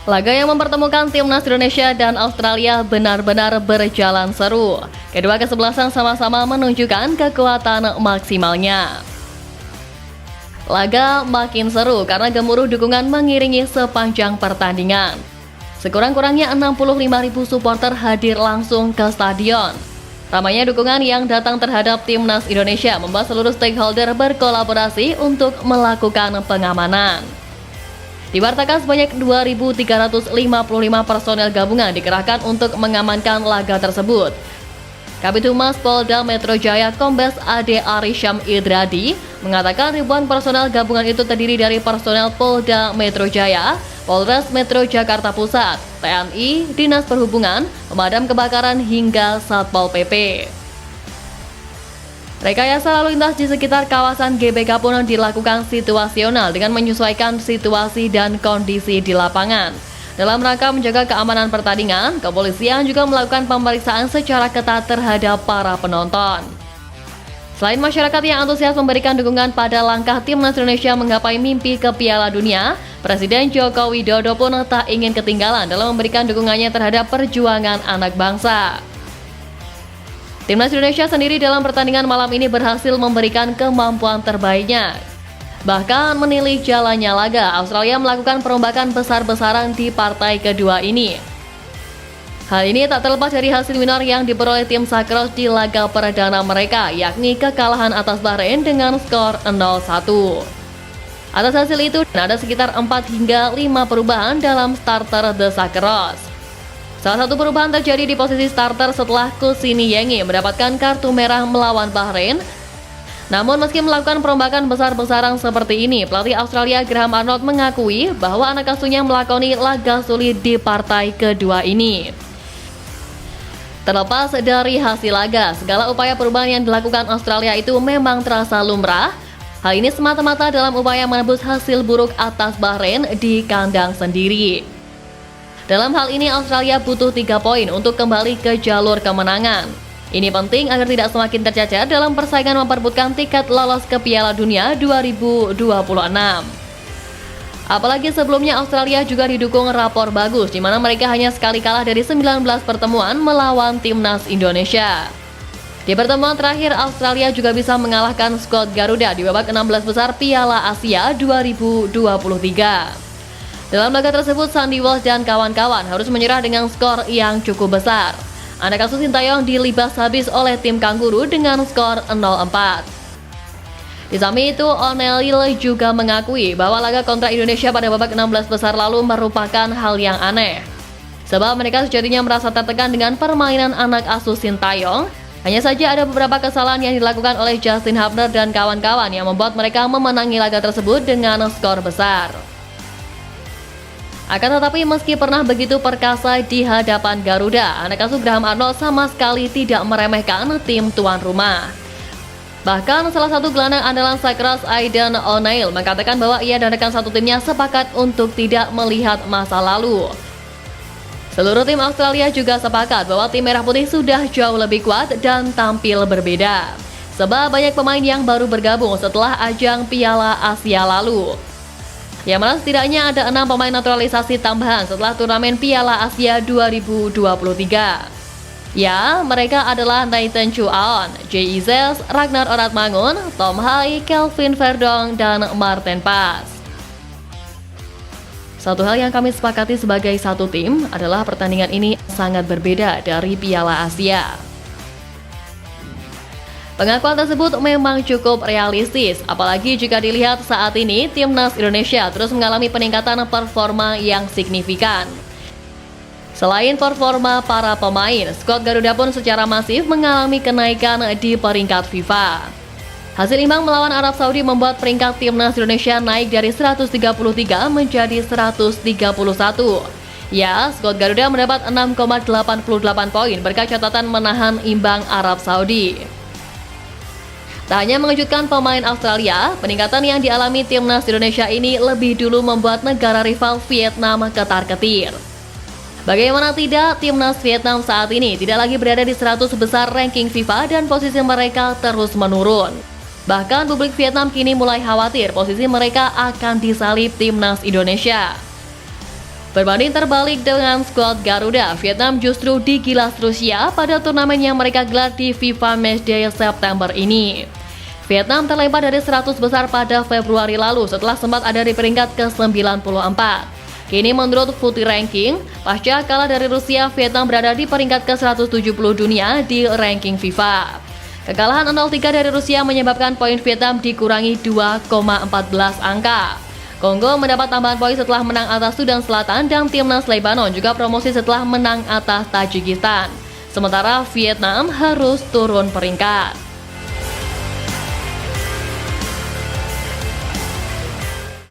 Laga yang mempertemukan timnas Indonesia dan Australia benar-benar berjalan seru. Kedua kesebelasan sama-sama menunjukkan kekuatan maksimalnya. Laga makin seru karena gemuruh dukungan mengiringi sepanjang pertandingan. Sekurang-kurangnya 65.000 supporter hadir langsung ke stadion. Ramainya dukungan yang datang terhadap timnas Indonesia membuat seluruh stakeholder berkolaborasi untuk melakukan pengamanan. Diwartakan sebanyak 2.355 personel gabungan dikerahkan untuk mengamankan laga tersebut. Kabid Humas Polda Metro Jaya Kombes Ade Arisham Idradi mengatakan ribuan personel gabungan itu terdiri dari personel Polda Metro Jaya, Polres Metro Jakarta Pusat, TNI, Dinas Perhubungan, Pemadam Kebakaran hingga Satpol PP. Rekayasa lalu lintas di sekitar kawasan GBK pun dilakukan situasional dengan menyesuaikan situasi dan kondisi di lapangan. Dalam rangka menjaga keamanan pertandingan, kepolisian juga melakukan pemeriksaan secara ketat terhadap para penonton. Selain masyarakat yang antusias memberikan dukungan pada langkah timnas Indonesia menggapai mimpi ke Piala Dunia, Presiden Joko Widodo pun tak ingin ketinggalan dalam memberikan dukungannya terhadap perjuangan anak bangsa. Timnas Indonesia sendiri dalam pertandingan malam ini berhasil memberikan kemampuan terbaiknya. Bahkan menilai jalannya laga, Australia melakukan perombakan besar-besaran di partai kedua ini. Hal ini tak terlepas dari hasil minor yang diperoleh tim Sakros di laga perdana mereka, yakni kekalahan atas Bahrain dengan skor 0-1. Atas hasil itu, ada sekitar 4 hingga 5 perubahan dalam starter The Sakros. Salah satu perubahan terjadi di posisi starter setelah Kusini Yengi mendapatkan kartu merah melawan Bahrain. Namun meski melakukan perombakan besar-besaran seperti ini, pelatih Australia Graham Arnold mengakui bahwa anak asuhnya melakoni laga sulit di partai kedua ini. Terlepas dari hasil laga, segala upaya perubahan yang dilakukan Australia itu memang terasa lumrah. Hal ini semata-mata dalam upaya menebus hasil buruk atas Bahrain di kandang sendiri. Dalam hal ini Australia butuh 3 poin untuk kembali ke jalur kemenangan. Ini penting agar tidak semakin tercecer dalam persaingan memperebutkan tiket lolos ke Piala Dunia 2026. Apalagi sebelumnya Australia juga didukung rapor bagus, di mana mereka hanya sekali kalah dari 19 pertemuan melawan timnas Indonesia. Di pertemuan terakhir, Australia juga bisa mengalahkan skuad Garuda di babak 16 besar Piala Asia 2023. Dalam laga tersebut, Sandy Walsh dan kawan-kawan harus menyerah dengan skor yang cukup besar. Anak asuh Sintayong dilibas habis oleh tim Kangguru dengan skor 0-4. Di samping itu, O'Neil juga mengakui bahwa laga kontra Indonesia pada babak 16 besar lalu merupakan hal yang aneh. Sebab mereka sejatinya merasa tertekan dengan permainan anak asuh Sintayong. Hanya saja ada beberapa kesalahan yang dilakukan oleh Justin Hubner dan kawan-kawan yang membuat mereka memenangi laga tersebut dengan skor besar. Akan tetapi meski pernah begitu perkasa di hadapan Garuda, anak asuh Graham Arnold sama sekali tidak meremehkan tim tuan rumah. Bahkan salah satu gelandang andalan Sakros, Aidan O'Neil, mengatakan bahwa ia dan rekan satu timnya sepakat untuk tidak melihat masa lalu. Seluruh tim Australia juga sepakat bahwa tim Merah Putih sudah jauh lebih kuat dan tampil berbeda. Sebab banyak pemain yang baru bergabung setelah ajang Piala Asia lalu. Yang mana setidaknya ada 6 pemain naturalisasi tambahan setelah turnamen Piala Asia 2023. Ya, mereka adalah Nathan Chu Aon, Jay Izes, Ragnar Oratmangun, Tom Hai, Kelvin Verdong, dan Martin Pas. Satu hal yang kami sepakati sebagai satu tim adalah pertandingan ini sangat berbeda dari Piala Asia. Pengakuan tersebut memang cukup realistis, apalagi jika dilihat saat ini timnas Indonesia terus mengalami peningkatan performa yang signifikan. Selain performa para pemain, skuad Garuda pun secara masif mengalami kenaikan di peringkat FIFA. Hasil imbang melawan Arab Saudi membuat peringkat timnas Indonesia naik dari 133 menjadi 131. Ya, skuad Garuda mendapat 6,88 poin berkat catatan menahan imbang Arab Saudi. Tak hanya mengejutkan pemain Australia, peningkatan yang dialami timnas Indonesia ini lebih dulu membuat negara rival Vietnam ketar-ketir. Bagaimana tidak, timnas Vietnam saat ini tidak lagi berada di 100 besar ranking FIFA dan posisi mereka terus menurun. Bahkan publik Vietnam kini mulai khawatir posisi mereka akan disalip timnas Indonesia. Berbanding terbalik dengan skuad Garuda, Vietnam justru digilas Rusia pada turnamen yang mereka gelar di FIFA Matchday September ini. Vietnam terlempar dari 100 besar pada Februari lalu setelah sempat ada di peringkat ke-94. Kini menurut FUTI Ranking, pasca kalah dari Rusia, Vietnam berada di peringkat ke-170 dunia di ranking FIFA. Kekalahan 0-3 dari Rusia menyebabkan poin Vietnam dikurangi 2,14 angka. Kongo mendapat tambahan poin setelah menang atas Sudan Selatan dan timnas Lebanon juga promosi setelah menang atas Tajikistan. Sementara Vietnam harus turun peringkat.